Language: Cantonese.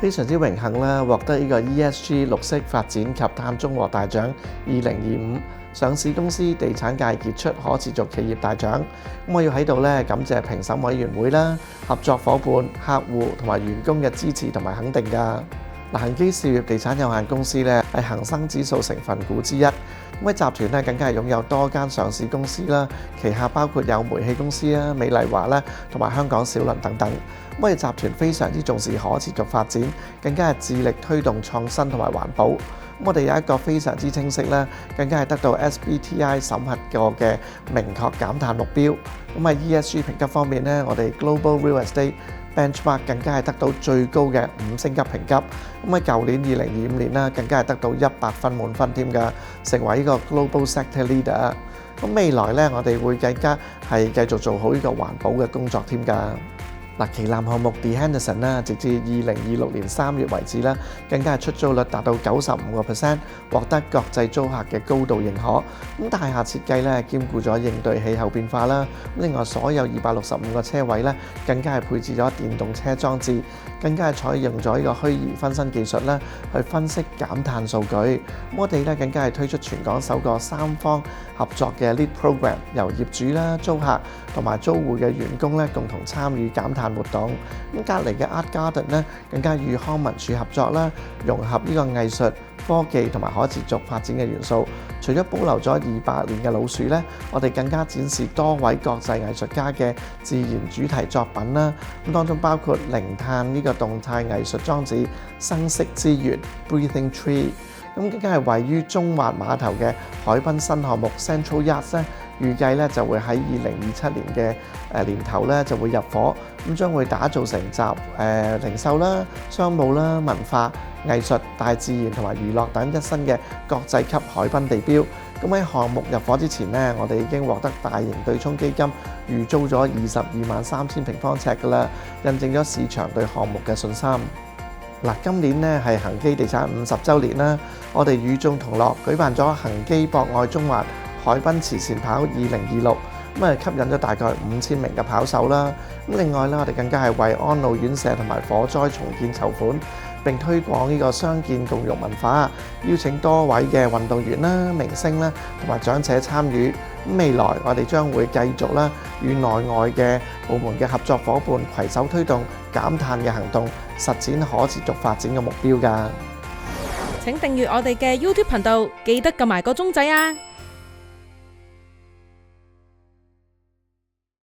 非常之榮幸啦，獲得呢個 ESG 綠色發展及碳中和大獎2025上市公司地產界傑出可持續企業大獎。咁我要喺度咧感謝評審委員會啦、合作伙伴、客戶同埋員工嘅支持同埋肯定㗎。恒基兆業地產有限公司咧係恒生指數成分股之一。咁喺集團咧更加係擁有多間上市公司啦，旗下包括有煤氣公司啦、美麗華啦同埋香港小輪等等。我哋集團非常之重視可持續發展，更加係致力推動創新同埋環保。我哋有一個非常之清晰啦，更加係得到 SBTi 審核過嘅明確減碳目標。咁喺 ESG 評級方面咧，我哋 Global Real Estate Benchmark 更加係得到最高嘅5星級評級。咁喺舊年2025年啦，更加係得到100分滿分添㗎，成為呢個 Global Sector Leader。咁未來咧，我哋會更加係繼續做好呢個環保嘅工作添㗎。旗艦項目 The Henderson 啦，直至2026年3月為止啦，更加係出租率達到95%，獲得國際租客嘅高度認可。咁大廈設計咧兼顧咗應對氣候變化啦。另外所有265個車位咧，更加係配置咗電動車裝置，更加係採用咗呢個虛擬分身技術啦，去分析減碳數據。我哋咧更加係推出全港首個3方合作嘅 Lead Program， 由業主啦、租客同埋租戶嘅員工咧共同參與減碳活動。咁隔離嘅 Art Garden 咧，更加與康文署合作啦，融合呢個藝術、科技同埋可持續發展嘅元素。除咗保留咗200年嘅老樹咧，我哋更加展示多位國際藝術家嘅自然主題作品啦。咁當中包括零碳呢個動態藝術裝置生息之源 Breathing Tree。咁更加係位於中環碼頭嘅海濱新項目 Central Yachts 咧，預計咧就會喺2027年嘅年頭咧就會入伙，咁將會打造成集零售啦、商務啦、文化、藝術、大自然同埋娛樂等一身嘅國際級海濱地標。咁喺項目入伙之前呢，我哋已經獲得大型對沖基金預租咗223000平方尺㗎啦，印證咗市場對項目嘅信心。今年呢係恒基地產50週年啦，我哋與眾同樂舉辦咗恒基博愛中環海濱慈善跑2026，吸引咗大概5000名嘅跑手啦。另外咧，我哋更加係為安老院舍同埋火災重建籌款，並推廣呢個傷健共融文化，邀請多位嘅運動員啦、明星啦同埋長者參與。未來我哋將會繼續啦，與內外嘅部門嘅合作夥伴攜手推動減碳嘅行動，實踐可持續發展嘅目標㗎。請訂閱我哋嘅 YouTube 頻道，記得撳埋個鐘仔啊！